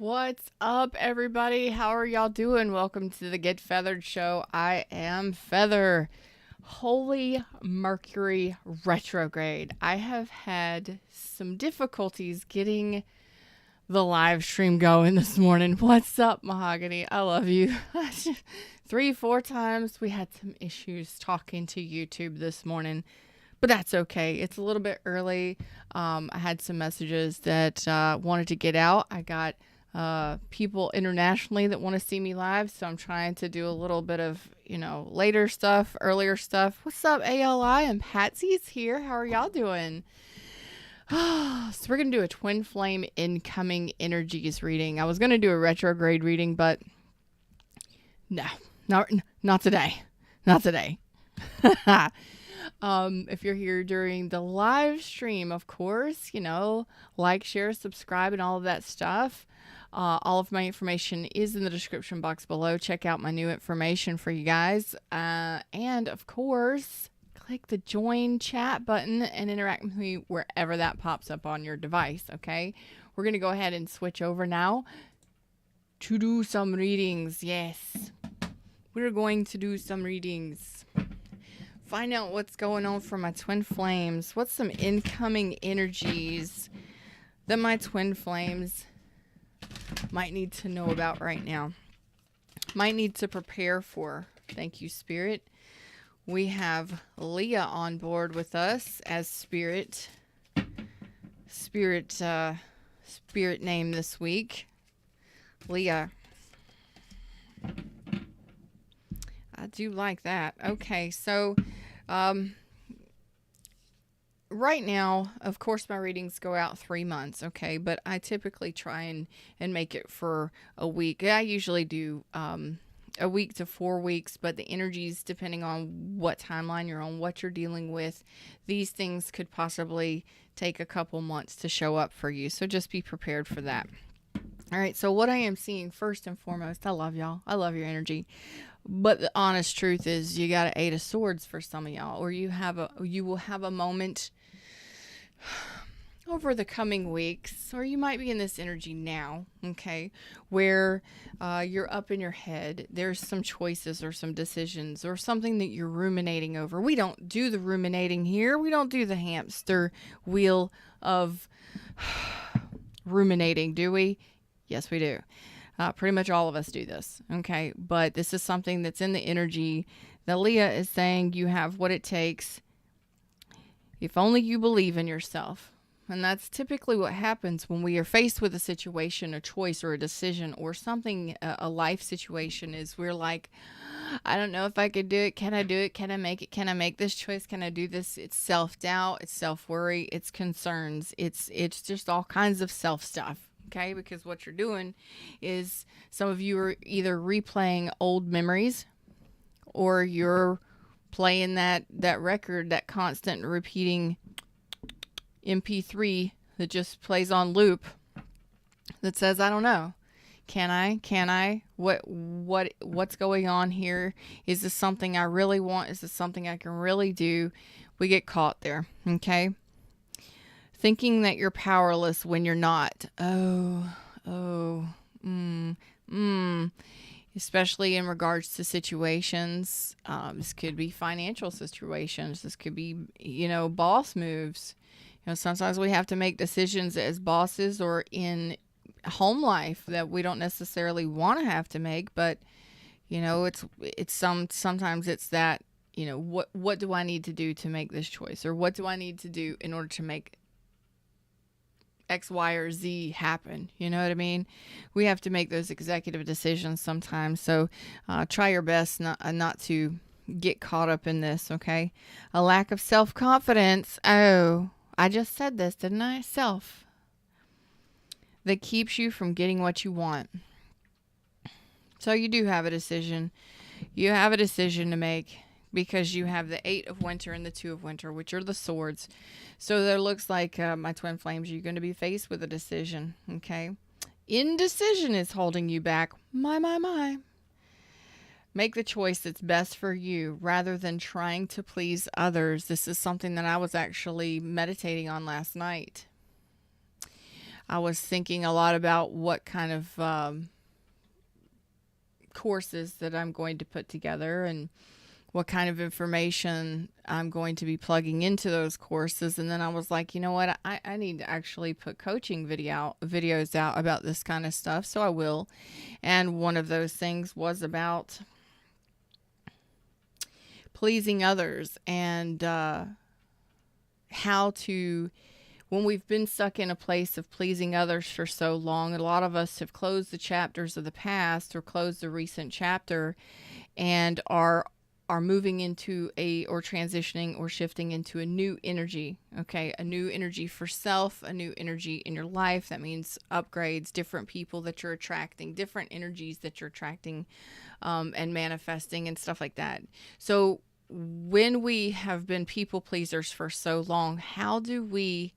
What's up, everybody? How are y'all doing? Welcome to the Get Feathered Show. I am Feather. Holy Mercury retrograde. I have had some difficulties getting the live stream going this morning. What's up, Mahogany? I love you. 3-4 times we had some issues talking to YouTube this morning, but that's okay. It's a little bit early. I had some messages that wanted to get out. I got people internationally that want to see me live, so I'm trying to do a little bit of, later stuff, earlier stuff. What's up, ALI? And Patsy's here. How are y'all doing? So we're going to do a twin flame incoming energies reading. I was going to do a retrograde reading, but no, not today. Not today. If you're here during the live stream, of course, like, share, subscribe, and all of that stuff. All of my information is in the description box below. Check out my new information for you guys. And of course, click the join chat button and interact with me wherever that pops up on your device. Okay. We're going to go ahead and switch over now to do some readings. Yes. We're going to do some readings. Find out what's going on for my twin flames. What's some incoming energies that my twin flames might need to know about right now, might need to prepare for. Thank you, Spirit. We have Leah on board with us as spirit name this week. Leah. I do like that. Okay, so right now, of course, my readings go out 3 months, okay? But I typically try and make it for a week. I usually do a week to 4 weeks, but the energies, depending on what timeline you're on, what you're dealing with, these things could possibly take a couple months to show up for you. So just be prepared for that. All right, so what I am seeing first and foremost, I love y'all. I love your energy. But the honest truth is you got an 8 of Swords for some of y'all, or you will have a moment over the coming weeks, or you might be in this energy now, okay, where you're up in your head. There's some choices or some decisions or something that you're ruminating over. We don't do the ruminating here. We don't do the hamster wheel of ruminating, do we? Yes, we do. Pretty much all of us do this, okay? But this is something that's in the energy that Leah is saying you have what it takes if only you believe in yourself. And that's typically what happens when we are faced with a situation, a choice, or a decision, or something, a life situation, is we're like, I don't know if I could do it. Can I do it? Can I make it? Can I make this choice? Can I do this? It's self-doubt. It's self-worry. It's concerns. It's just all kinds of self-stuff. Okay, because what you're doing is some of you are either replaying old memories, or you're playing that record, that constant repeating MP3 that just plays on loop that says, I don't know. Can I? What's going on here? Is this something I really want? Is this something I can really do? We get caught there. Okay. Thinking that you're powerless when you're not. Especially in regards to situations. This could be financial situations. This could be, boss moves. Sometimes we have to make decisions as bosses or in home life that we don't necessarily want to have to make, but sometimes it's that, what do I need to do to make this choice, or what do I need to do in order to make X, Y, or Z happen? You know what I mean? We have to make those executive decisions sometimes. So try your best not to get caught up in this, okay? A lack of self-confidence. Oh, I just said this, didn't I? Self. That keeps you from getting what you want. So you do have a decision. You have a decision to make, because you have the 8 of Winter and the 2 of Winter, which are the swords. So there looks like, my twin flames, you're going to be faced with a decision, okay? Indecision is holding you back. My. Make the choice that's best for you rather than trying to please others. This is something that I was actually meditating on last night. I was thinking a lot about what kind of courses that I'm going to put together and what kind of information I'm going to be plugging into those courses. And then I was like, you know what? I need to actually put coaching videos out about this kind of stuff. So I will. And one of those things was about pleasing others and how to, when we've been stuck in a place of pleasing others for so long, a lot of us have closed the chapters of the past or closed the recent chapter and are moving into or transitioning or shifting into a new energy. Okay, a new energy for self, a new energy in your life. That means upgrades, different people that you're attracting, different energies that you're attracting, and manifesting and stuff like that. So when we have been people pleasers for so long, how do we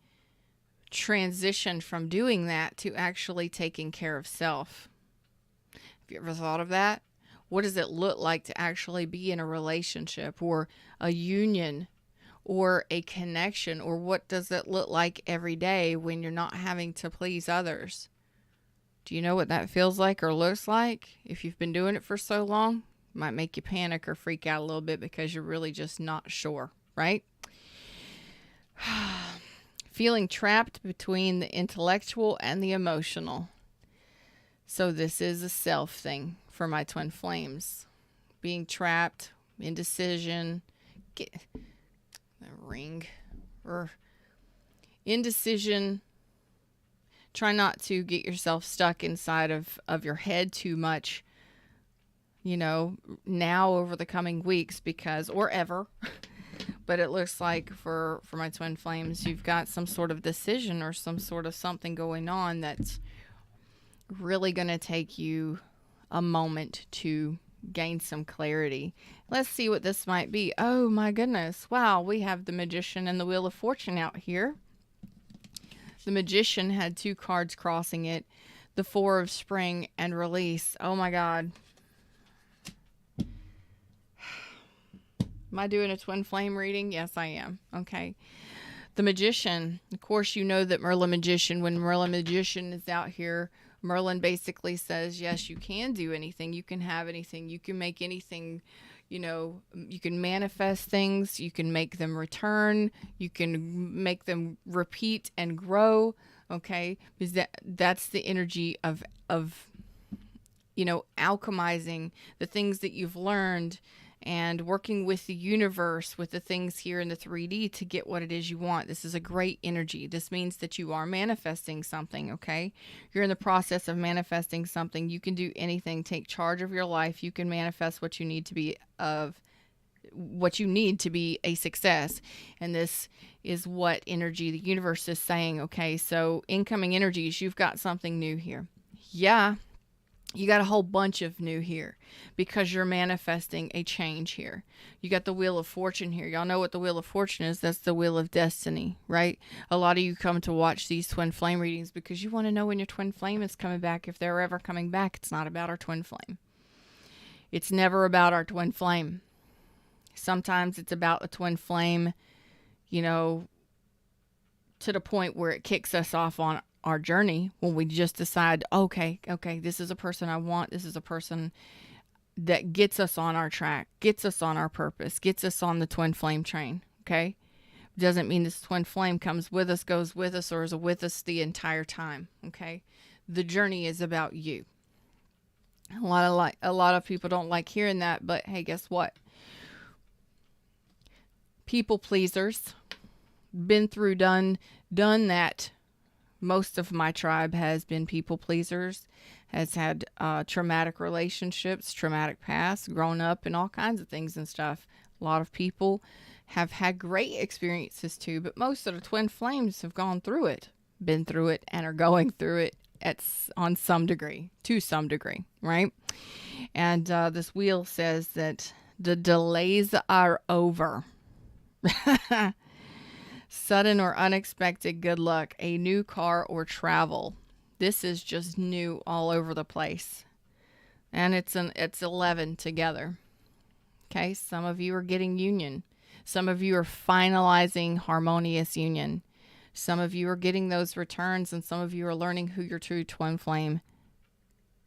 transition from doing that to actually taking care of self? Have you ever thought of that? What does it look like to actually be in a relationship or a union or a connection? Or what does it look like every day when you're not having to please others? Do you know what that feels like or looks like? If you've been doing it for so long, it might make you panic or freak out a little bit because you're really just not sure, right? Feeling trapped between the intellectual and the emotional. So this is a self thing for my twin flames. Being trapped, indecision, indecision. Try not to get yourself stuck inside of your head too much, now over the coming weeks or ever. But it looks like for my twin flames, you've got some sort of decision or some sort of something going on that's really going to take you a moment to gain some clarity. Let's see what this might be. Oh my goodness. Wow, we have the Magician and the Wheel of Fortune out here. The Magician had two cards crossing it. The Four of Spring and Release. Oh my God. Am I doing a twin flame reading? Yes, I am. Okay. The Magician. Of course, you know that Merlin Magician, when Merlin Magician is out here, Merlin basically says, yes, you can do anything. You can have anything. You can make anything, you can manifest things. You can make them return. You can make them repeat and grow. Okay. Because that's the energy of alchemizing the things that you've learned and working with the universe, with the things here in the 3D to get what it is you want. This is a great energy. This means that you are manifesting something, okay? You're in the process of manifesting something. You can do anything. Take charge of your life. You can manifest what you need to be a success. And this is what energy the universe is saying, okay? So incoming energies, you've got something new here. Yeah. You got a whole bunch of new here because you're manifesting a change here. You got the Wheel of Fortune here. Y'all know what the Wheel of Fortune is. That's the Wheel of Destiny, right? A lot of you come to watch these twin flame readings because you want to know when your twin flame is coming back. If they're ever coming back, it's not about our twin flame. It's never about our twin flame. Sometimes it's about the twin flame, to the point where it kicks us off on our journey when we just decide, okay, this is a person I want. This is a person that gets us on our track, gets us on our purpose, gets us on the twin flame train. Okay. Doesn't mean this twin flame comes with us, goes with us, or is with us the entire time. Okay. The journey is about you. A lot of people don't like hearing that, but hey, guess what? People pleasers, been through, done that. Most of my tribe has been people pleasers, has had traumatic relationships, traumatic past, grown up in all kinds of things and stuff. A lot of people have had great experiences too, but most of the twin flames have gone through it, been through it, and are going through it to some degree, right? And this wheel says that the delays are over. Sudden or unexpected good luck, a new car or travel. This is just new all over the place. And it's 11 together. Okay, some of you are getting union. Some of you are finalizing harmonious union. Some of you are getting those returns, and some of you are learning who your true twin flame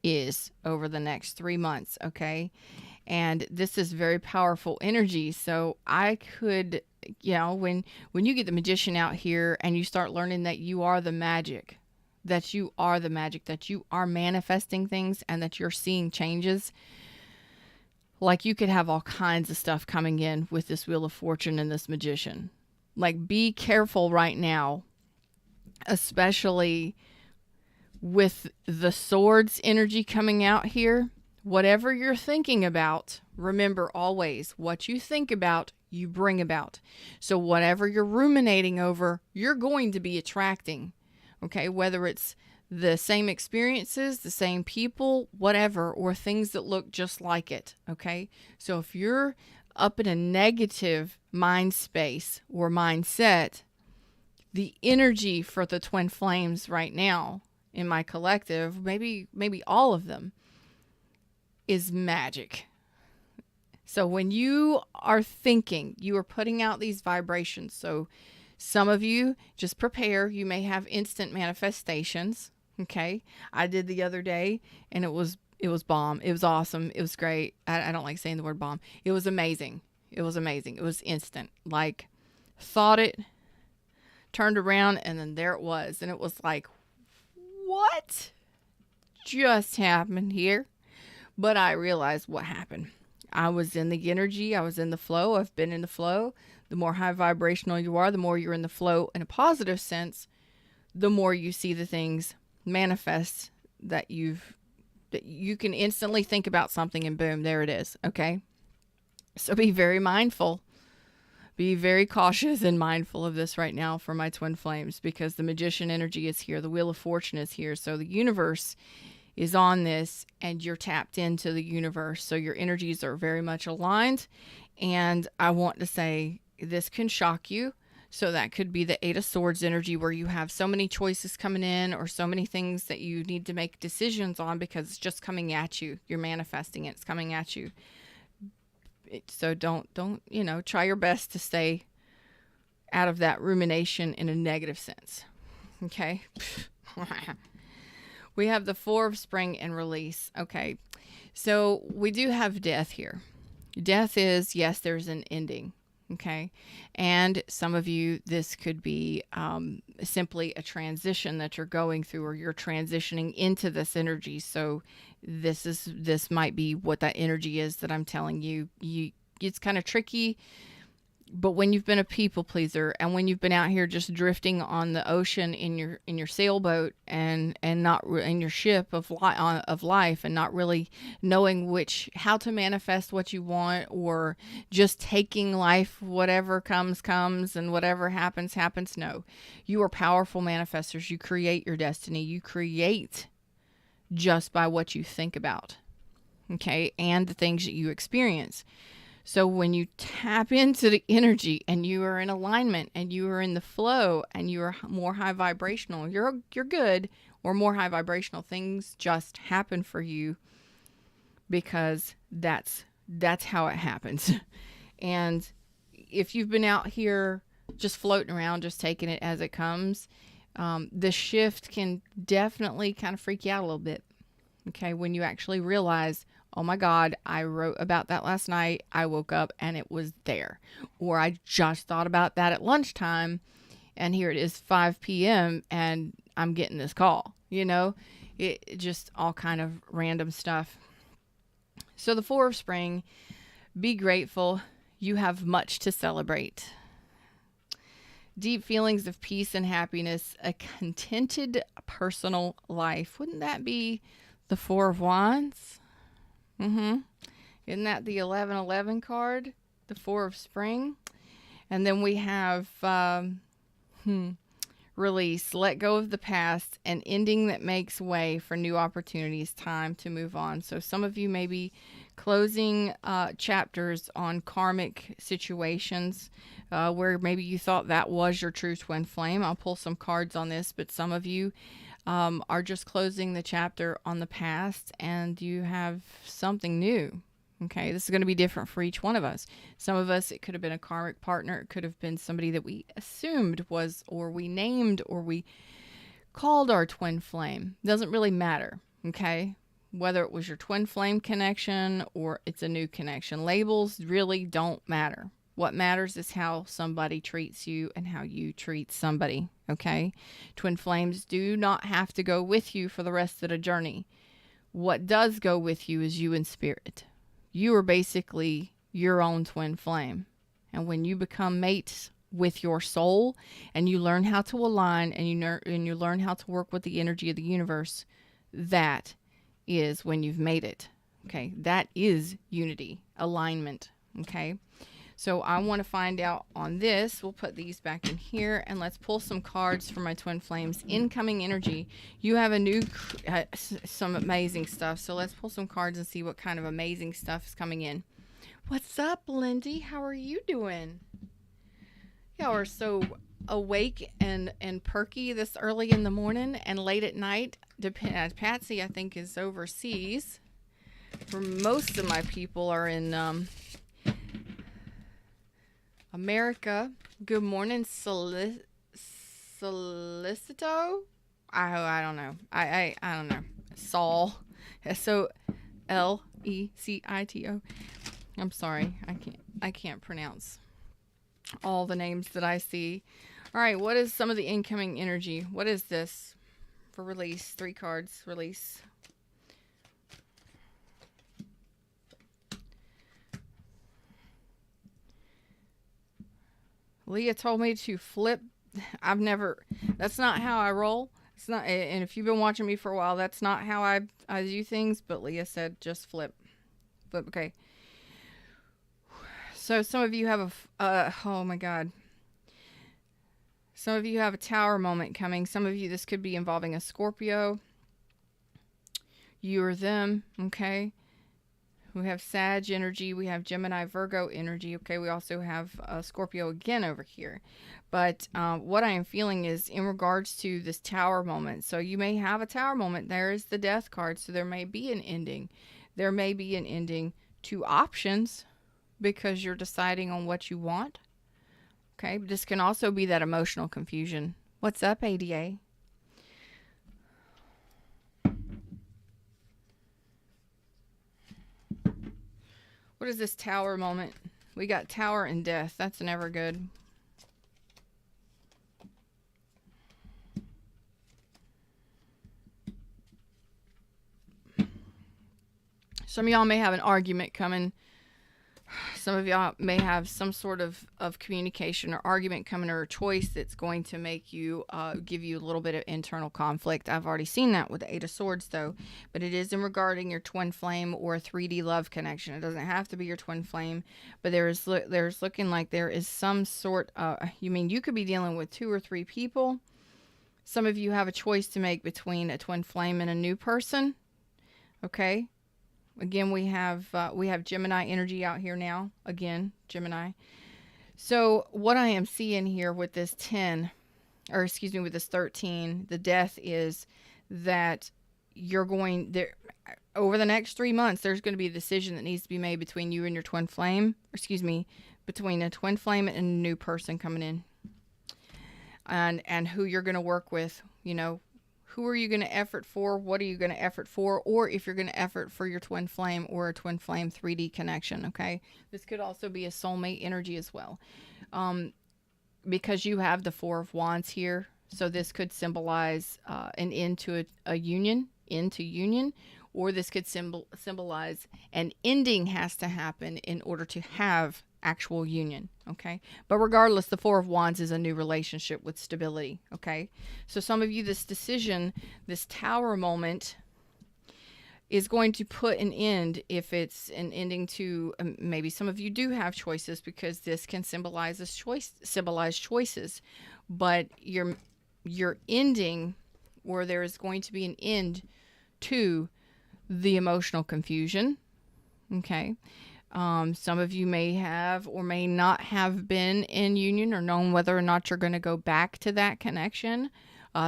is over the next 3 months, okay? And this is very powerful energy. So I could, when you get the magician out here and you start learning that you are the magic, that you are the magic, that you are manifesting things, and that you're seeing changes, like you could have all kinds of stuff coming in with this Wheel of Fortune and this magician. Like, be careful right now, especially with the swords energy coming out here. Whatever you're thinking about, remember always, what you think about, you bring about. So whatever you're ruminating over, you're going to be attracting. Okay, whether it's the same experiences, the same people, whatever, or things that look just like it. Okay, so if you're up in a negative mind space or mindset, the energy for the twin flames right now in my collective, maybe all of them, is magic. So when you are thinking, you are putting out these vibrations. So some of you, just prepare. You may have instant manifestations. Okay. I did the other day, and it was bomb. It was awesome. It was great. I don't like saying the word bomb. It was amazing. It was amazing. It was instant. Like, thought it, turned around, and then there it was. And it was like, what just happened here? But I realized what happened. I was in the energy. I was in the flow. I've been in the flow. The more high vibrational you are, the more you're in the flow in a positive sense, the more you see the things manifest that you can instantly think about something, and boom, there it is. Okay. So be very mindful. Be very cautious and mindful of this right now for my twin flames, because the magician energy is here. The Wheel of Fortune is here. So the universe is on this, and you're tapped into the universe. So your energies are very much aligned. And I want to say, this can shock you. So that could be the Eight of Swords energy, where you have so many choices coming in, or so many things that you need to make decisions on because it's just coming at you. You're manifesting it. It's coming at you. So don't, try your best to stay out of that rumination in a negative sense. Okay. We have the Four of Spring and release. Okay. So we do have death here. Death is, yes, there's an ending. Okay. And some of you, this could be simply a transition that you're going through, or you're transitioning into this energy. So this might be what that energy is that I'm telling you. It's kind of tricky, but when you've been a people pleaser, and when you've been out here just drifting on the ocean in your sailboat and not in your ship of life, and not really knowing how to manifest what you want, or just taking life, whatever comes and whatever happens. No, you are powerful manifestors. You create your destiny. You create just by what you think about. Okay. And the things that you experience. So when you tap into the energy, and you are in alignment, and you are in the flow, and you are more high vibrational, you're good, or more high vibrational, things just happen for you, because that's how it happens. And if you've been out here just floating around, just taking it as it comes, the shift can definitely kind of freak you out a little bit. Okay. When you actually realize, oh my God, I wrote about that last night. I woke up and it was there. Or I just thought about that at lunchtime, and here it is 5 p.m. and I'm getting this call. It just all kind of random stuff. So the Four of Spring, be grateful. You have much to celebrate. Deep feelings of peace and happiness, a contented personal life. Wouldn't that be the Four of Wands? Isn't that the 1111 card? The Four of Spring. And then we have release, let go of the past, an ending that makes way for new opportunities, time to move on. So some of you may be closing chapters on karmic situations where maybe you thought that was your true twin flame. I'll pull some cards on this, but some of you are just closing the chapter on the past, and you have something new. Okay, this is going to be different for each one of us. Some of us, it could have been a karmic partner. It could have been somebody that we assumed was, or we named, or we called our twin flame. Doesn't really matter. Okay, whether it was your twin flame connection or it's a new connection. Labels really don't matter. What matters is how somebody treats you and how you treat somebody. Okay, twin flames do not have to go with you for the rest of the journey. What does go with you is you in spirit. You are basically your own twin flame. And when you become mates with your soul and you learn how to align and you learn how to work with the energy of the universe, that is when you've made it. Okay, that is unity, alignment. Okay, so I want to find out on this. We'll put these back in here and let's pull some cards for my twin flames. Incoming energy. You have a new, some amazing stuff. So let's pull some cards and see what kind of amazing stuff is coming in. What's up, Lindy? How are you doing? Y'all are so awake and perky this early in the morning and late at night. Patsy, I think, is overseas. For most of my people are in America. Good morning, Solicito. I don't know. I don't know. Saul. Solecito. I'm sorry. I can't pronounce all the names that I see. All right. What is some of the incoming energy? What is this for release? 3 cards. Release. Leah told me to flip. That's not how I roll. It's not, and if you've been watching me for a while, that's not how I do things, but Leah said just flip. Flip, okay. So some of you have oh my God. Some of you have a tower moment coming. Some of you, this could be involving a Scorpio. You or them, okay? We have Sag energy. We have Gemini, Virgo energy. Okay, we also have Scorpio again over here. But what I am feeling is in regards to this tower moment. So you may have a tower moment. There is the death card. So there may be an ending. There may be an ending to options because you're deciding on what you want. Okay, but this can also be that emotional confusion. What's up, ADA? What is this tower moment? We got tower and death. That's never good. Some of y'all may have an argument coming. Some of y'all may have some sort of communication or argument coming, or a choice that's going to make you, give you a little bit of internal conflict. I've already seen that with the 8 of Swords, though. But it is in regarding your twin flame or a 3D love connection. It doesn't have to be your twin flame, but there's looking like there is some sort of, you could be dealing with 2 or 3 people. Some of you have a choice to make between a twin flame and a new person. Okay. Again, we have Gemini energy out here now. Again, Gemini. So what I am seeing here with this 10, or excuse me, with this 13, the death is that you're going there over the next 3 months. There's going to be a decision that needs to be made between you and your twin flame. Or excuse me, between a twin flame and a new person coming in, and who you're going to work with. Who are you going to effort for? What are you going to effort for? Or if you're going to effort for your twin flame or a twin flame 3D connection, okay? This could also be a soulmate energy as well. Because you have the 4 of Wands here, so this could symbolize an end to a union, or this could symbolize an ending has to happen in order to have actual union, okay? But regardless, the 4 of Wands is a new relationship with stability, okay? So some of you, this decision, this tower moment is going to put an end, if it's an ending to, maybe some of you do have choices, because this can symbolize choices, but you're ending, or there is going to be an end to the emotional confusion, okay? Some of you may have or may not have been in union or known whether or not you're going to go back to that connection.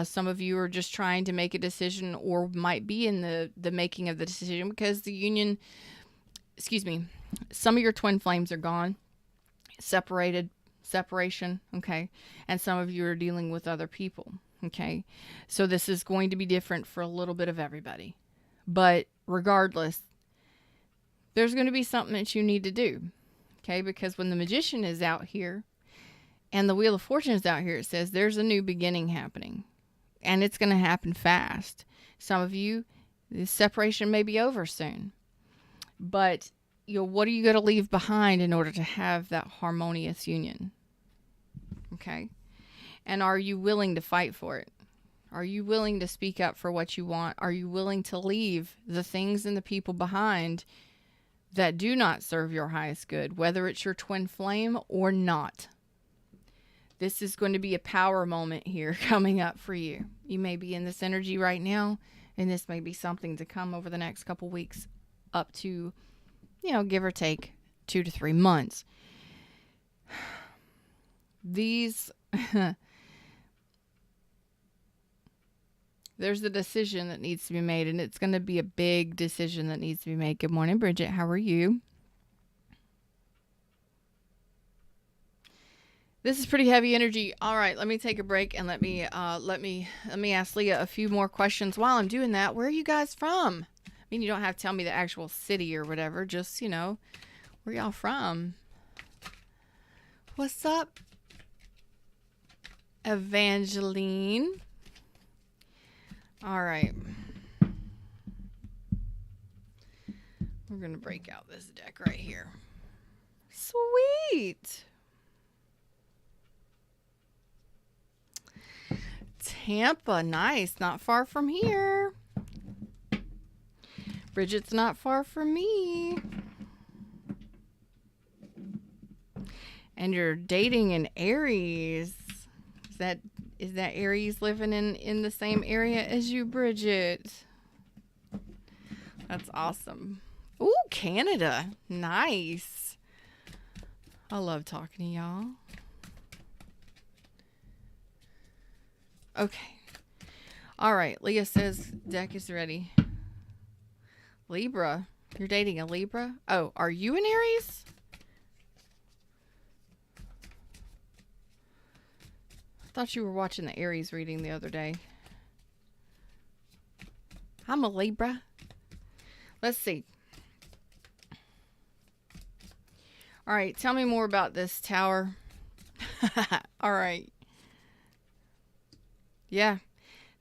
Some of you are just trying to make a decision, or might be in the making of the decision, because the union, excuse me, some of your twin flames are gone, separation, okay? And some of you are dealing with other people, okay? So this is going to be different for a little bit of everybody. But regardless, there's going to be something that you need to do, okay? Because when the Magician is out here and the Wheel of Fortune is out here, it says there's a new beginning happening. And it's going to happen fast. Some of you, this separation may be over soon. But, what are you going to leave behind in order to have that harmonious union? Okay? And are you willing to fight for it? Are you willing to speak up for what you want? Are you willing to leave the things and the people behind that do not serve your highest good, whether it's your twin flame or not? This is going to be a power moment here coming up for you. You may be in this energy right now, and this may be something to come over the next couple weeks, up to, give or take 2 to 3 months. These, there's a decision that needs to be made, and it's going to be a big decision that needs to be made. Good morning, Bridget. How are you? This is pretty heavy energy. All right, let me take a break and let me ask Leah a few more questions. While I'm doing that, where are you guys from? I mean, you don't have to tell me the actual city or whatever. Just, where y'all from? What's up, Evangeline? All right. We're going to break out this deck right here. Sweet. Tampa, nice. Not far from here. Bridget's not far from me. And you're dating an Aries. Is that Aries living in the same area as you, Bridget? That's awesome. Ooh, Canada. Nice. I love talking to y'all. Okay. All right. Leah says deck is ready. Libra. You're dating a Libra? Oh, are you an Aries? I thought you were watching the Aries reading the other day. I'm a Libra. Let's see. All right. Tell me more about this tower. All right. Yeah,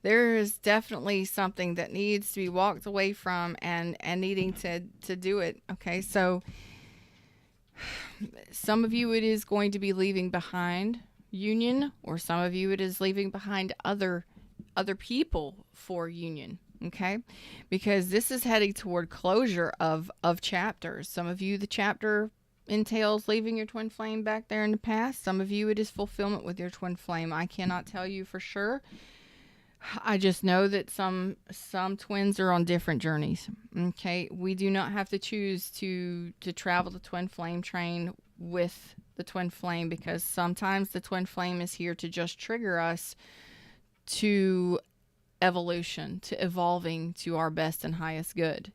there is definitely something that needs to be walked away from and needing to do it. Okay, so some of you it is going to be leaving behind union, or some of you it is leaving behind other people for union. Okay, because this is heading toward closure of chapters. Some of you, the chapter entails leaving your twin flame back there in the past. Some of you it is fulfillment with your twin flame. I cannot tell you for sure. I just know that some twins are on different journeys. Okay, we do not have to choose to travel the twin flame train with the twin flame, because sometimes the twin flame is here to just trigger us to evolution, to evolving to our best and highest good.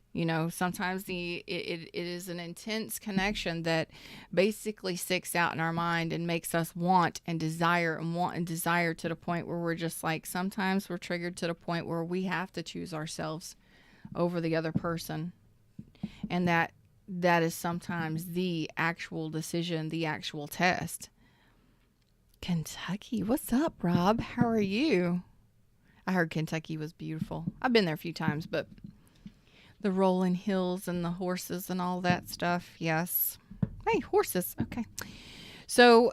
Sometimes it is an intense connection that basically sticks out in our mind and makes us want and desire to the point where we're just like, sometimes we're triggered to the point where we have to choose ourselves over the other person. And that is sometimes the actual decision, the actual test. Kentucky, what's up, Rob? How are you? I heard Kentucky was beautiful. I've been there a few times, but the rolling hills and the horses and all that stuff. Yes. Hey, horses. Okay. So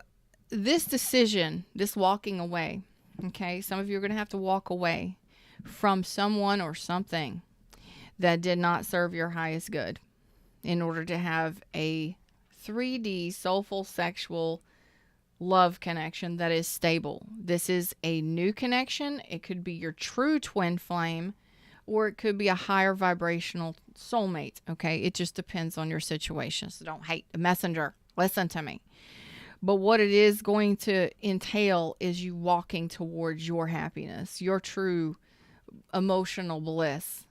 this decision, this walking away, okay, some of you are going to have to walk away from someone or something that did not serve your highest good in order to have a 3D soulful sexual love connection that is stable. This is a new connection. It could be your true twin flame, or it could be a higher vibrational soulmate. Okay, it just depends on your situation. So don't hate the messenger. Listen to me. But what it is going to entail is you walking towards your happiness, your true emotional bliss.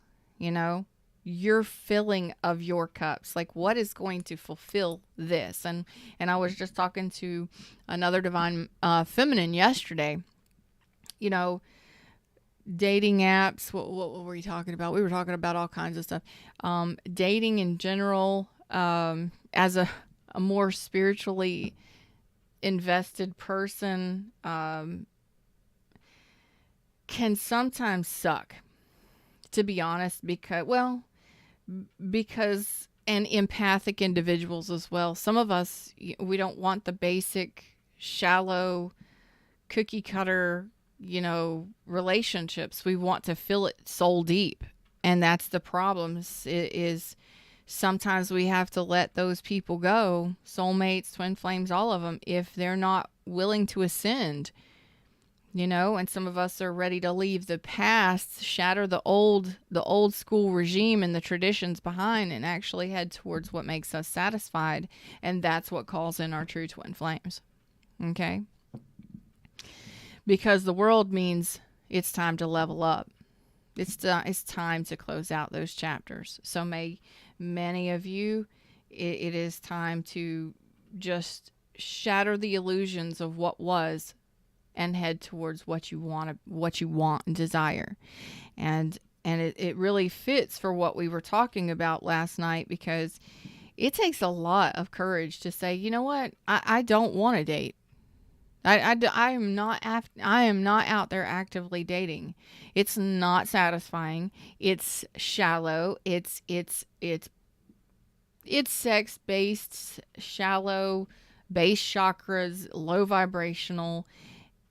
your filling of your cups. Like, what is going to fulfill this? And I was just talking to another divine feminine yesterday. You know, dating apps. What were we talking about? We were talking about all kinds of stuff. Dating in general, as a more spiritually invested person, can sometimes suck, to be honest, because and empathic individuals as well. Some of us, we don't want the basic, shallow, cookie cutter, relationships. We want to fill it soul deep. And that's the problem is sometimes we have to let those people go, soulmates, twin flames, all of them, if they're not willing to ascend. And some of us are ready to leave the past, shatter the old school regime and the traditions behind, and actually head towards what makes us satisfied. And that's what calls in our true twin flames. Okay? Because the world means it's time to level up. It's time to close out those chapters. So many of you, it is time to just shatter the illusions of what was and head towards what you want and desire. And it really fits for what we were talking about last night, because it takes a lot of courage to say, you know what, I don't want to date. I am not out there actively dating. It's not satisfying. It's shallow. It's sex based, shallow, base chakras, low vibrational.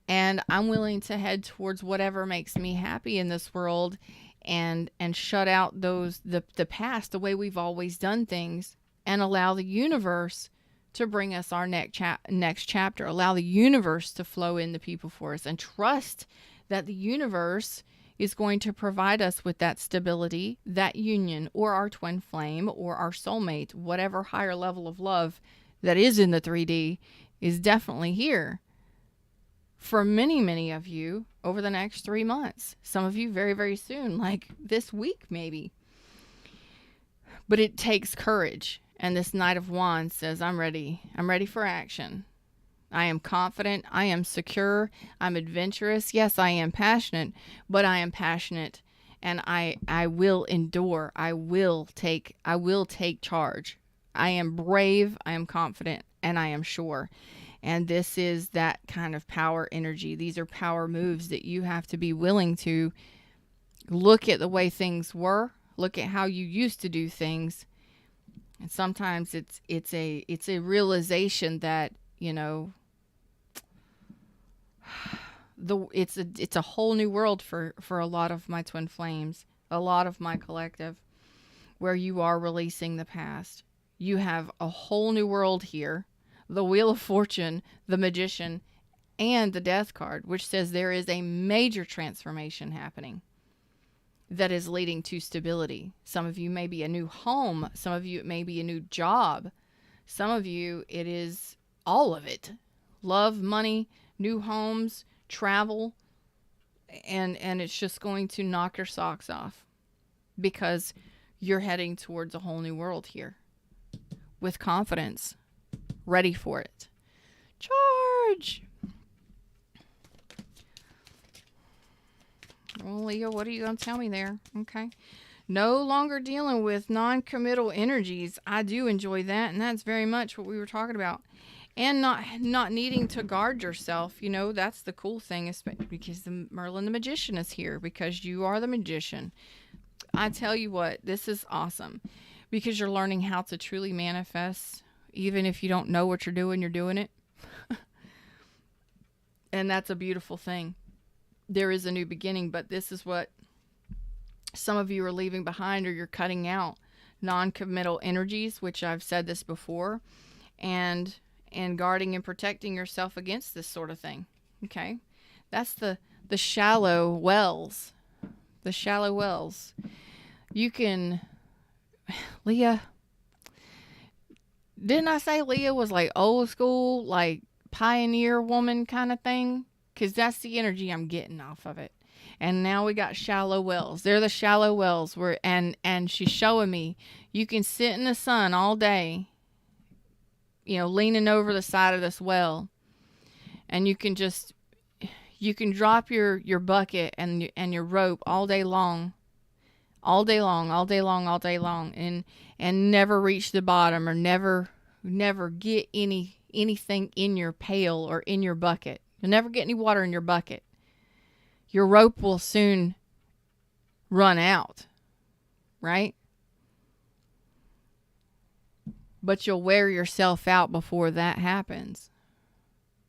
And I'm willing to head towards whatever makes me happy in this world, and shut out the past, the way we've always done things, and allow the universe to bring us our next chapter. Allow the universe to flow in the people for us, and trust that the universe is going to provide us with that stability, that union, or our twin flame, or our soulmate. Whatever higher level of love that is in the 3D is definitely here for many, many of you over the next 3 months. Some of you very, very soon, like this week maybe. But it takes courage. And this Knight of Wands says, I'm ready. I'm ready for action. I am confident. I am secure. I'm adventurous. Yes, I am passionate, but I am passionate, and I will endure. I will take charge. I am brave. I am confident, and I am sure. And this is that kind of power energy. These are power moves that you have to be willing to look at the way things were, look at how you used to do things. And sometimes it's a realization that, it's a whole new world for a lot of my twin flames, a lot of my collective, where you are releasing the past. You have a whole new world here. The Wheel of Fortune, the Magician, and the Death card, which says there is a major transformation happening that is leading to stability. Some of you may be a new home. Some of you, it may be a new job. Some of you, it is all of it. Love, money, new homes, travel, and it's just going to knock your socks off, because you're heading towards a whole new world here with confidence. Ready for it. Charge! Well, Leo, what are you going to tell me there? Okay. No longer dealing with non-committal energies. I do enjoy that, and that's very much what we were talking about. And not needing to guard yourself. That's the cool thing, especially because the Merlin the Magician is here, because you are the magician. I tell you what, this is awesome, because you're learning how to truly manifest. Even if you don't know what you're doing it. And that's a beautiful thing. There is a new beginning, but this is what some of you are leaving behind, or you're cutting out non-committal energies, which I've said this before, and guarding and protecting yourself against this sort of thing. Okay? That's the shallow wells. The shallow wells. You can, Leah, didn't I say Leah was like old school, like pioneer woman kind of thing? Because that's the energy I'm getting off of it. And now we got shallow wells. They're the shallow wells where, and she's showing me you can sit in the sun all day, leaning over the side of this well, and you can drop your bucket and your rope all day long, and never reach the bottom, or never get anything in your pail or in your bucket. You'll never get any water in your bucket. Your rope will soon run out, right? But you'll wear yourself out before that happens.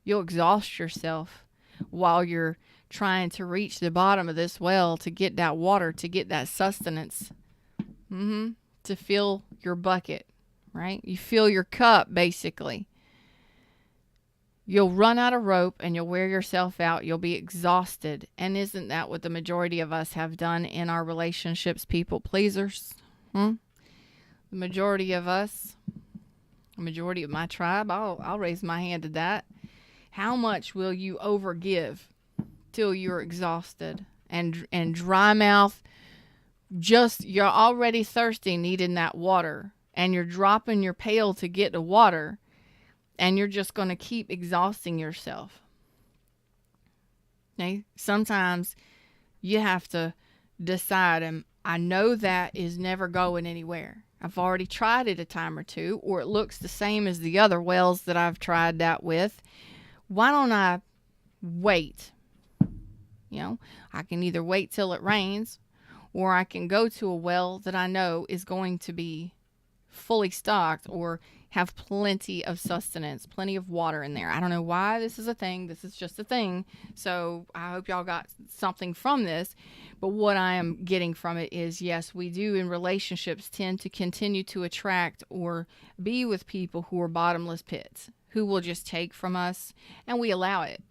You'll exhaust yourself while you're trying to reach the bottom of this well to get that water, to get that sustenance, to fill your bucket, right? You fill your cup, basically. You'll run out of rope and you'll wear yourself out. You'll be exhausted. And isn't that what the majority of us have done in our relationships, people pleasers? The majority of us, the majority of my tribe, I'll raise my hand to that. How much will you overgive till you're exhausted and dry mouth? You're already thirsty, needing that water, and you're dropping your pail to get the water. And you're just going to keep exhausting yourself. Okay? Sometimes you have to decide, and I know that is never going anywhere. I've already tried it a time or two, or it looks the same as the other wells that I've tried that with. Why don't I wait? I can either wait till it rains, or I can go to a well that I know is going to be fully stocked or have plenty of sustenance, plenty of water in there. I don't know why this is a thing. This is just a thing. So I hope y'all got something from this. But what I am getting from it is, yes, we do in relationships tend to continue to attract or be with people who are bottomless pits, who will just take from us, and we allow it.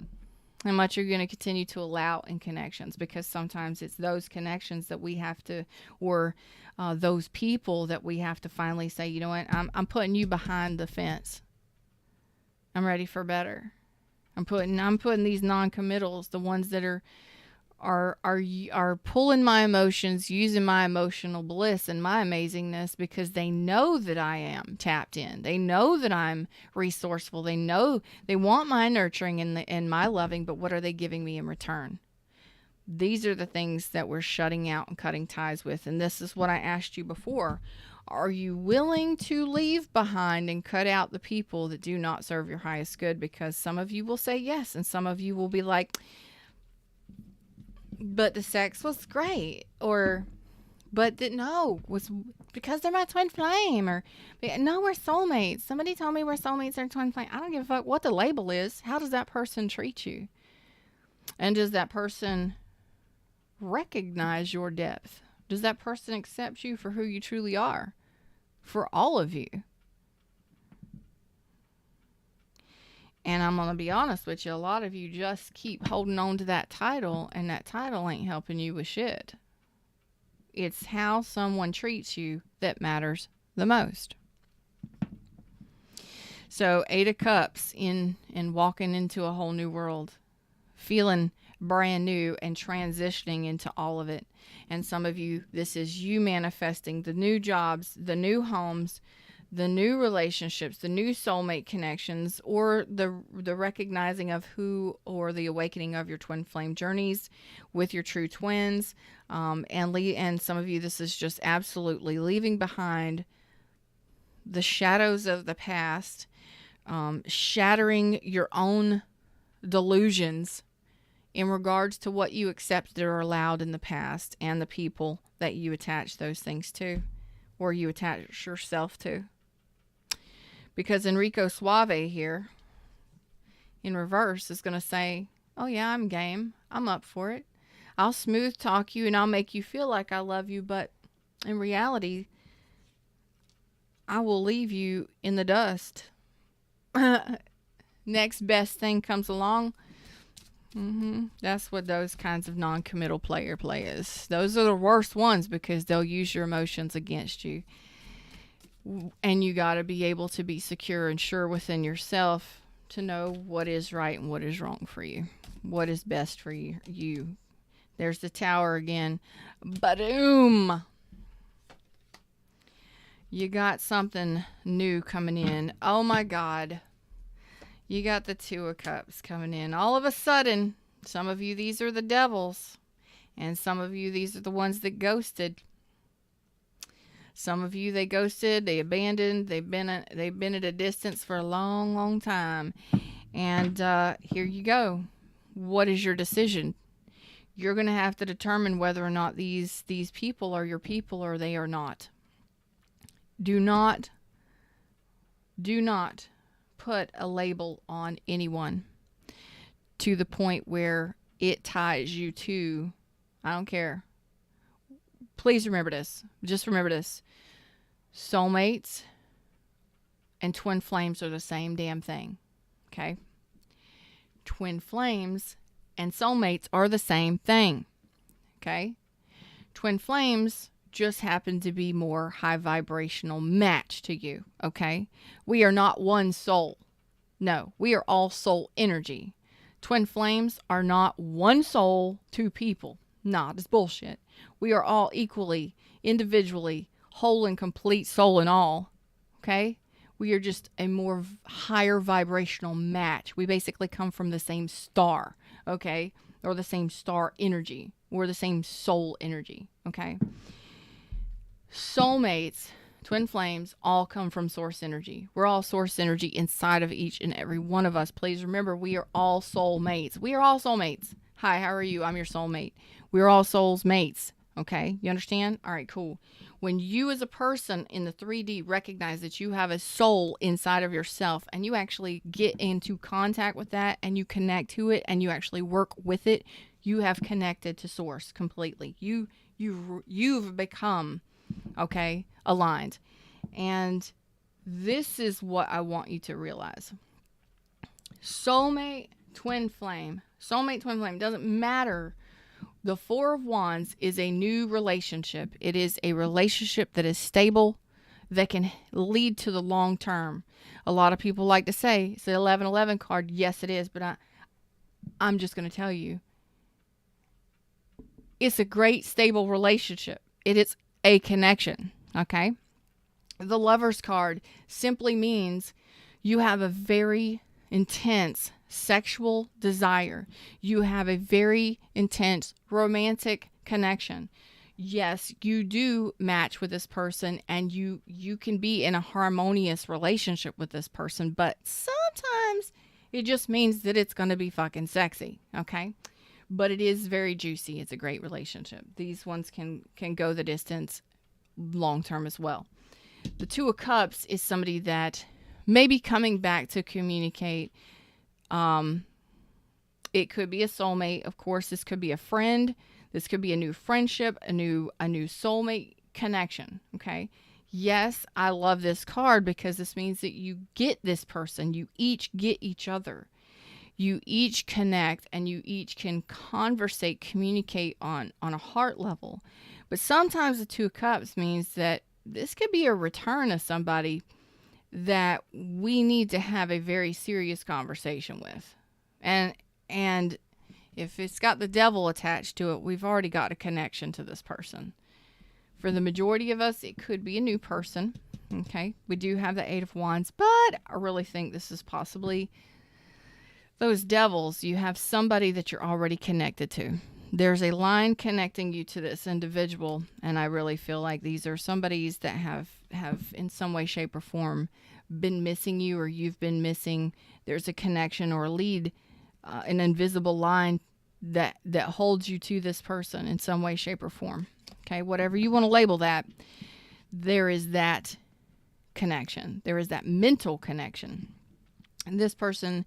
How much you're going to continue to allow in connections, because sometimes it's those connections that we have to, or those people that we have to finally say, you know what, I'm putting you behind the fence. I'm ready for better. I'm putting these non-committals, the ones that are pulling my emotions, using my emotional bliss and my amazingness, because they know that I am tapped in. They know that I'm resourceful. They know they want my nurturing and my loving, but what are they giving me in return? These are the things that we're shutting out and cutting ties with. And this is what I asked you before. Are you willing to leave behind and cut out the people that do not serve your highest good? Because some of you will say yes, and some of you will be like, but the sex was great, or was because they're my twin flame, or no, we're soulmates. Somebody told me we're soulmates or twin flame. I don't give a fuck what the label is. How does that person treat you? And does that person recognize your depth? Does that person accept you for who you truly are? For all of you. And I'm going to be honest with you, a lot of you just keep holding on to that title, and that title ain't helping you with shit. It's how someone treats you that matters the most. So 8 of Cups in walking into a whole new world, feeling brand new and transitioning into all of it. And some of you, this is you manifesting the new jobs, the new homes, the new relationships, the new soulmate connections, or the recognizing of who, or the awakening of your twin flame journeys with your true twins. And some of you, this is just absolutely leaving behind the shadows of the past, shattering your own delusions in regards to what you accepted or allowed in the past, and the people that you attach those things to, or you attach yourself to. Because Enrico Suave here, in reverse, is going to say, oh yeah, I'm game. I'm up for it. I'll smooth talk you and I'll make you feel like I love you, but in reality, I will leave you in the dust. Next best thing comes along. That's what those kinds of non-committal player play is. Those are the worst ones, because they'll use your emotions against you. And you got to be able to be secure and sure within yourself to know what is right and what is wrong for you. What is best for you There's the Tower again. Boom. You got something new coming in. Oh my God. You got the Two of Cups coming in. All of a sudden, some of you, these are the devils. And some of you, these are the ones that ghosted. Some of you, they ghosted, they abandoned, they've been at a distance for a long, long time. And here you go. What is your decision? You're going to have to determine whether or not these people are your people or they are not. Do not put a label on anyone to the point where it ties you to, I don't care. Please remember this. Just remember this. Soulmates and twin flames are the same damn thing. Okay? Twin flames and soulmates are the same thing. Okay? Twin flames just happen to be more high vibrational match to you. Okay? We are not one soul. No, we are all soul energy. Twin flames are not one soul, two people. Nah, that's bullshit. We are all equally, individually, whole and complete soul and all. Okay? We are just a more higher vibrational match. We basically come from the same star. Okay? Or the same star energy. We're the same soul energy. Okay? Soulmates, twin flames, all come from source energy. We're all source energy inside of each and every one of us. Please remember, we are all soulmates. We are all soulmates. Hi, how are you? I'm your soulmate. We're all souls mates. Okay? You understand? All right, cool. When you as a person in the 3D recognize that you have a soul inside of yourself and you actually get into contact with that and you connect to it and you actually work with it, you have connected to source completely. You've become, okay, aligned. And this is what I want you to realize. Soulmate, twin flame, doesn't matter. The Four of Wands is a new relationship. It is a relationship that is stable, that can lead to the long term. A lot of people like to say, it's the 1111 card. Yes, it is, but I'm just going to tell you, it's a great, stable relationship. It is a connection, okay? The Lover's card simply means you have a very intense sexual desire. You have a very intense romantic connection. Yes, you do match with this person and you can be in a harmonious relationship with this person, but sometimes it just means that it's going to be fucking sexy, okay? But it is very juicy. It's a great relationship. These ones can go the distance long term as well. The Two of Cups is somebody that may be coming back to communicate. It could be a soulmate. Of course, this could be a friend. This could be a new friendship, a new soulmate connection. Okay. Yes, I love this card because this means that you get this person. You each get each other. You each connect and you each can conversate, communicate on a heart level. But sometimes the Two of Cups means that this could be a return of somebody that we need to have a very serious conversation with. And if it's got the devil attached to it, we've already got a connection to this person. For the majority of us, it could be a new person. Okay. We do have the Eight of Wands, but I really think this is possibly those devils. You have somebody that you're already connected to. There's a line connecting you to this individual, and I really feel like these are somebodies that have in some way, shape, or form been missing you, or you've been missing. There's a connection or a lead, an invisible line that holds you to this person in some way, shape, or form. Okay, whatever you want to label that, there is that connection. There is that mental connection. And this person,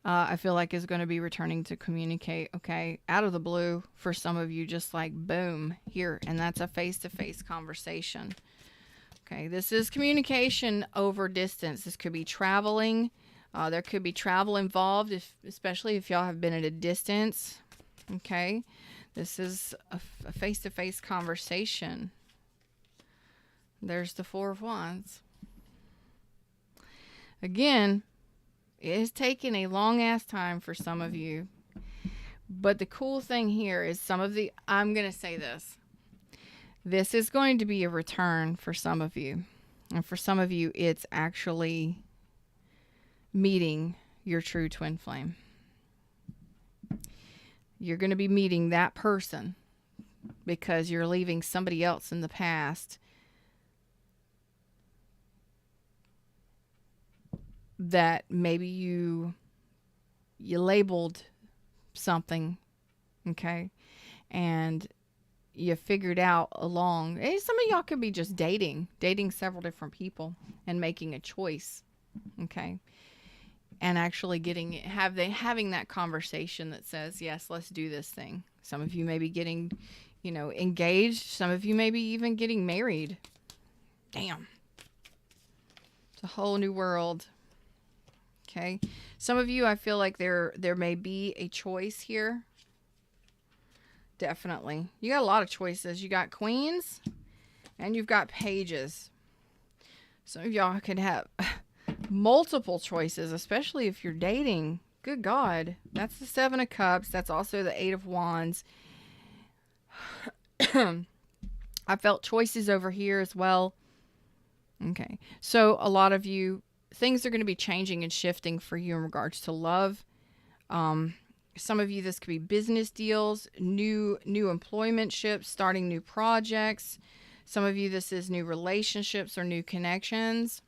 I feel like, is going to be returning to communicate, okay, out of the blue for some of you, just like boom, here. And that's a face-to-face conversation. Okay, this is communication over distance. This could be traveling. There could be travel involved, especially if y'all have been at a distance. Okay, this is a face-to-face conversation. There's the Four of Wands. Again, it has taken a long-ass time for some of you, But the cool thing here is I'm going to say this. This is going to be a return for some of you. And for some of you, it's actually meeting your true twin flame. You're going to be meeting that person because you're leaving somebody else in the past that maybe you labeled something, okay, and you figured out along. Some of y'all could be just dating several different people and making a choice, okay, and actually having that conversation that says, yes, let's do this thing. Some of you may be getting, engaged. Some of you may be even getting married. Damn, it's a whole new world. Okay. Some of you, I feel like there may be a choice here. Definitely. You got a lot of choices. You got queens and you've got pages. Some of y'all could have multiple choices, especially if you're dating. Good God. That's the 7 of Cups. That's also the 8 of Wands. I felt choices over here as well. Okay. So a lot of you, things are going to be changing and shifting for you in regards to love. Some of you, this could be business deals, new employmentships, starting new projects. Some of you, this is new relationships or new connections.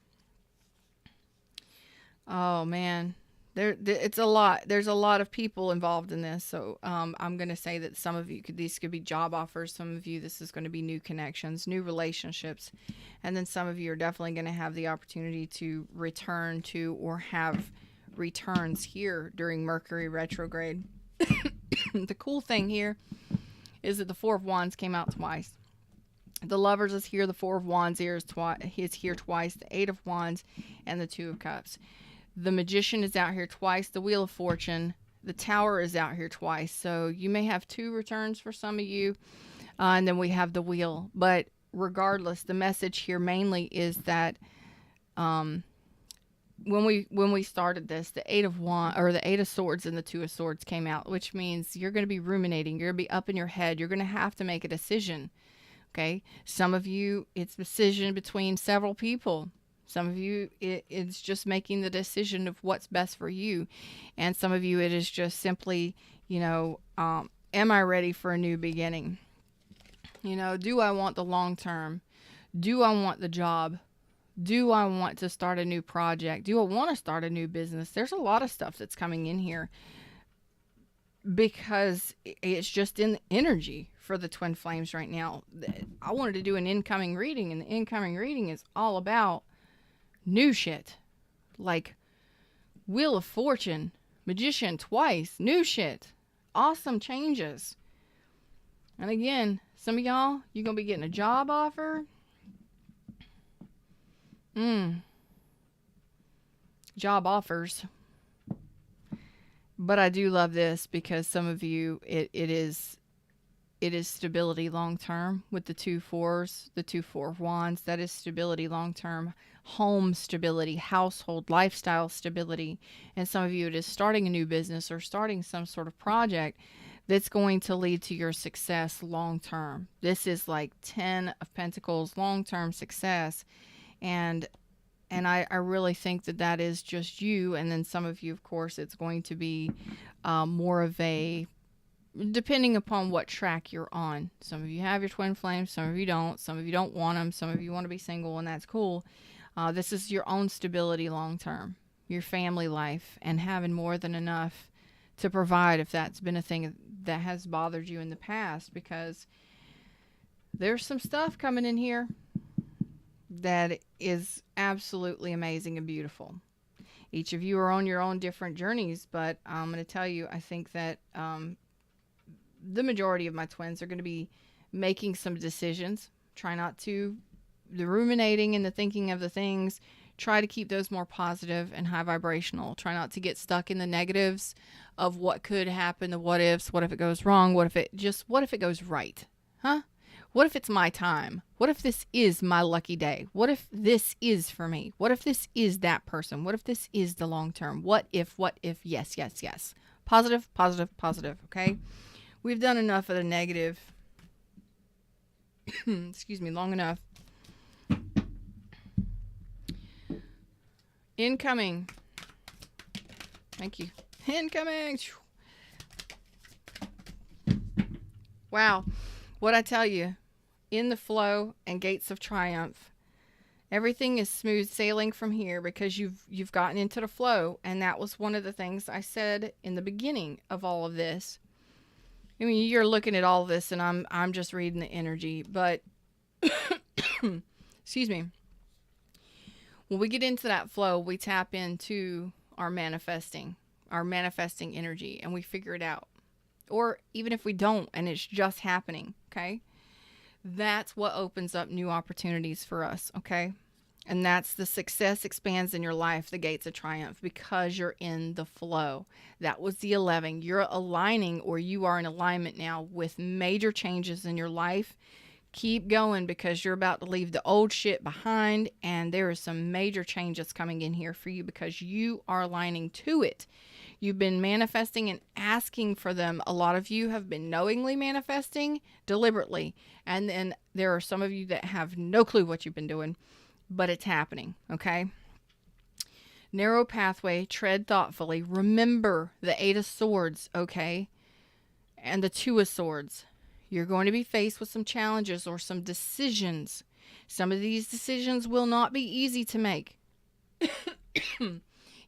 Oh man, it's a lot. There's a lot of people involved in this. So I'm going to say that some of you these could be job offers. Some of you, this is going to be new connections, new relationships. And then some of you are definitely going to have the opportunity to return to or have returns here during Mercury retrograde. The cool thing here is that the 4 of Wands came out twice. The Lovers is here. The 4 of Wands is here twice. The 8 of Wands and the 2 of Cups. The Magician is out here twice. The Wheel of Fortune. The Tower is out here twice. So you may have 2 returns for some of you. And then we have the Wheel. But regardless, the message here mainly is that when we started this, the 8 of Swords and the 2 of Swords came out, which means you're going to be ruminating. You're going to be up in your head. You're going to have to make a decision. Okay. Some of you, it's a decision between several people. Some of you, it's just making the decision of what's best for you. And some of you, it is just simply, am I ready for a new beginning? Do I want the long term? Do I want the job? Do I want to start a new project? Do I want to start a new business? There's a lot of stuff that's coming in here because it's just in the energy for the twin flames right now. I wanted to do an incoming reading, and the incoming reading is all about new shit. Like Wheel of Fortune, Magician twice, new shit, awesome changes. And again, some of y'all, you're going to be getting a job offer. Job offers. But I do love this because some of you, it is stability long term with the 2 4s, the 2 4 of Wands. That is stability long term, home stability, household, lifestyle stability. And some of you, it is starting a new business or starting some sort of project that's going to lead to your success long term. This is like 10 of Pentacles, long term success. And I really think that is just you. And then some of you, of course, it's going to be more of a, depending upon what track you're on. Some of you have your twin flames, some of you don't. Some of you don't want them. Some of you want to be single, and that's cool. This is your own stability long term, your family life, and having more than enough to provide if that's been a thing that has bothered you in the past, because there's some stuff coming in here that is absolutely amazing and beautiful. Each of you are on your own different journeys, but I'm going to tell you, I think that the majority of my twins are going to be making some decisions. Try not to, the ruminating and the thinking of the things, try to keep those more positive and high vibrational. Try not to get stuck in the negatives of what could happen, the what ifs, what if it goes wrong, what if it goes right? Huh? What if it's my time? What if this is my lucky day? What if this is for me? What if this is that person? What if this is the long term? What if, yes. Positive, positive, positive, okay? We've done enough of the negative. Excuse me, long enough. Incoming. Thank you. Incoming. Wow. What I tell you, in the flow and gates of triumph, everything is smooth sailing from here because you've gotten into the flow. And that was one of the things I said in the beginning of all of this. I mean, you're looking at all of this and I'm just reading the energy, but excuse me. When we get into that flow, we tap into our manifesting energy, and we figure it out. Or even if we don't and it's just happening, okay? That's what opens up new opportunities for us, okay? And that's the success expands in your life, the gates of triumph, because you're in the flow. That was the 11. You're aligning, or you are in alignment now with major changes in your life. Keep going, because you're about to leave the old shit behind, and there are some major changes coming in here for you because you are aligning to it. You've been manifesting and asking for them. A lot of you have been knowingly manifesting deliberately, and then there are some of you that have no clue what you've been doing, but it's happening, okay? Narrow pathway, tread thoughtfully. Remember the 8 of Swords, okay? And the 2 of Swords. You're going to be faced with some challenges or some decisions. Some of these decisions will not be easy to make.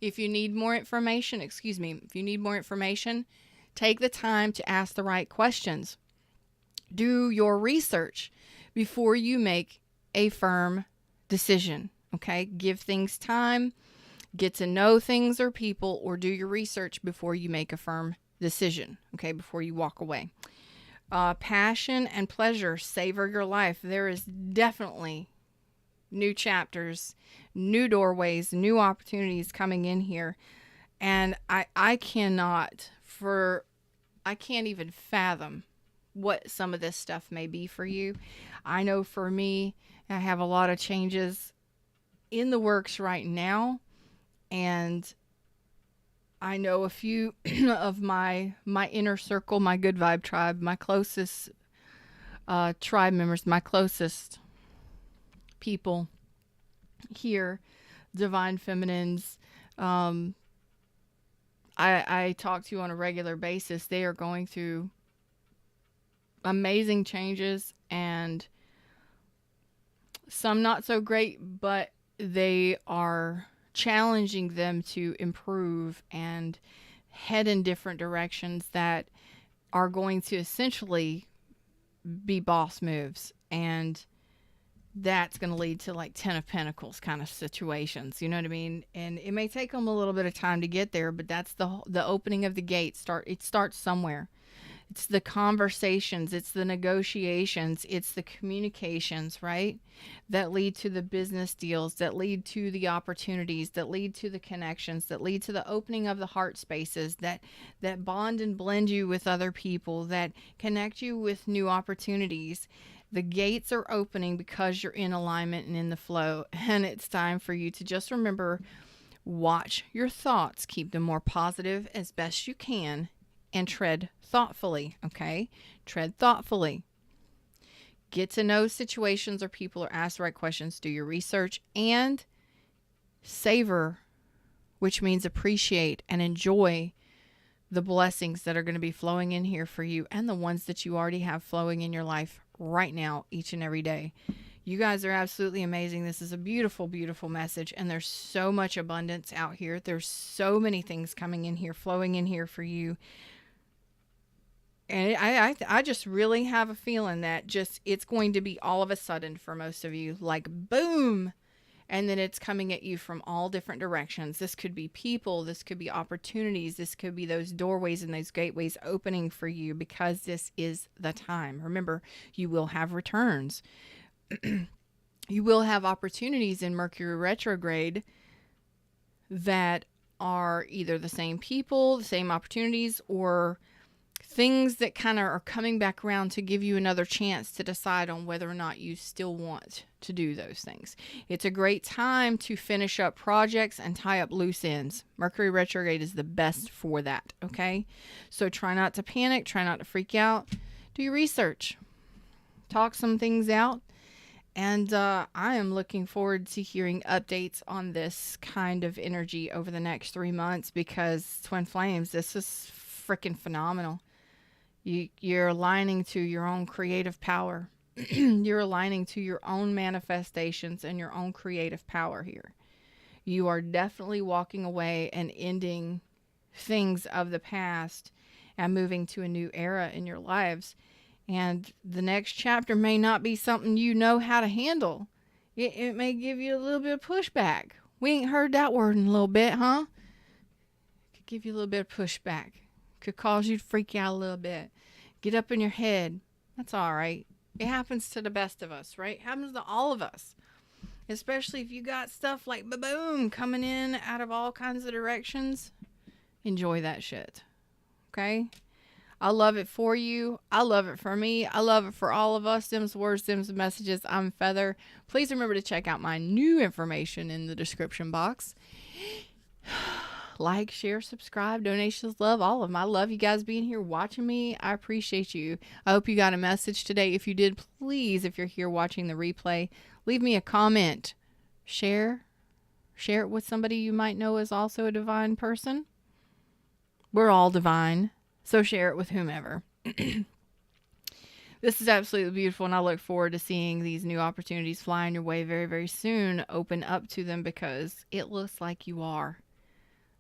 If you need more information, take the time to ask the right questions. Do your research before you make a firm decision, okay? Give things time, get to know things or people, or do your research before you make a firm decision, okay? Before you walk away. Passion and pleasure, savor your life. There is definitely new chapters, new doorways, new opportunities coming in here. And I can't even fathom what some of this stuff may be for you. I know for me, I have a lot of changes in the works right now. And I know a few of my inner circle, my good vibe tribe, my closest tribe members, my closest people here, divine feminines. I talk to on a regular basis. They are going through amazing changes, and some not so great, but they are challenging them to improve and head in different directions that are going to essentially be boss moves. And that's going to lead to like 10 of Pentacles kind of situations. You know what I mean? And it may take them a little bit of time to get there, but that's the opening of the gate. It starts somewhere. It's the conversations, it's the negotiations, it's the communications, right? That lead to the business deals, that lead to the opportunities, that lead to the connections, that lead to the opening of the heart spaces, that bond and blend you with other people, that connect you with new opportunities. The gates are opening because you're in alignment and in the flow. And it's time for you to just remember, watch your thoughts, keep them more positive as best you can, and tread thoughtfully, okay? Tread thoughtfully. Get to know situations or people, or ask the right questions. Do your research and savor, which means appreciate and enjoy the blessings that are going to be flowing in here for you, and the ones that you already have flowing in your life right now, each and every day. You guys are absolutely amazing. This is a beautiful, beautiful message, and there's so much abundance out here. There's so many things coming in here, flowing in here for you. And I just really have a feeling that it's going to be all of a sudden for most of you, like boom, and then it's coming at you from all different directions. This could be people, this could be opportunities, this could be those doorways and those gateways opening for you, because this is the time. Remember, you will have returns. You will have opportunities in Mercury retrograde that are either the same people, the same opportunities, or things that kind of are coming back around to give you another chance to decide on whether or not you still want to do those things. It's a great time to finish up projects and tie up loose ends. Mercury retrograde is the best for that, okay? So try not to panic, try not to freak out. Do your research. Talk some things out. And I am looking forward to hearing updates on this kind of energy over the next 3 months, because Twin Flames, this is freaking phenomenal. You're aligning to your own creative power. You're aligning to your own manifestations and your own creative power here. You are definitely walking away and ending things of the past and moving to a new era in your lives. And the next chapter may not be something you know how to handle. It may give you a little bit of pushback. We ain't heard that word in a little bit, huh? Could give you a little bit of pushback. Could cause you to freak out a little bit. Get up in your head. That's all right. It happens to the best of us, right? It happens to all of us. Especially if you got stuff like boom coming in out of all kinds of directions. Enjoy that shit. Okay? I love it for you. I love it for me. I love it for all of us. Them's words, them's messages. I'm Feather. Please remember to check out my new information in the description box. Like, share, subscribe, donations, love, all of them. I love you guys being here watching me. I appreciate you. I hope you got a message today. If you did, please, if you're here watching the replay, leave me a comment. Share it with somebody you might know is also a divine person. We're all divine, so share it with whomever. This is absolutely beautiful, and I look forward to seeing these new opportunities flying your way very, very soon. Open up to them, because it looks like you are.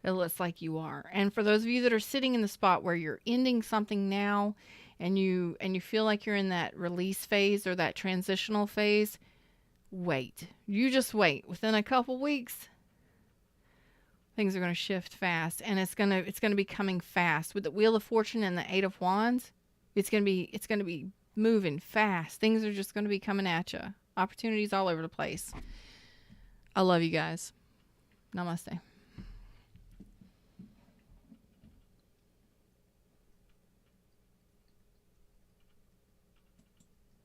It looks like you are. And for those of you that are sitting in the spot where you're ending something now and you feel like you're in that release phase or that transitional phase, wait. You just wait. Within a couple weeks, things are going to shift fast, and it's going to be coming fast. With the Wheel of Fortune and the Eight of Wands, it's going to be moving fast. Things are just going to be coming at you. Opportunities all over the place. I love you guys. Namaste.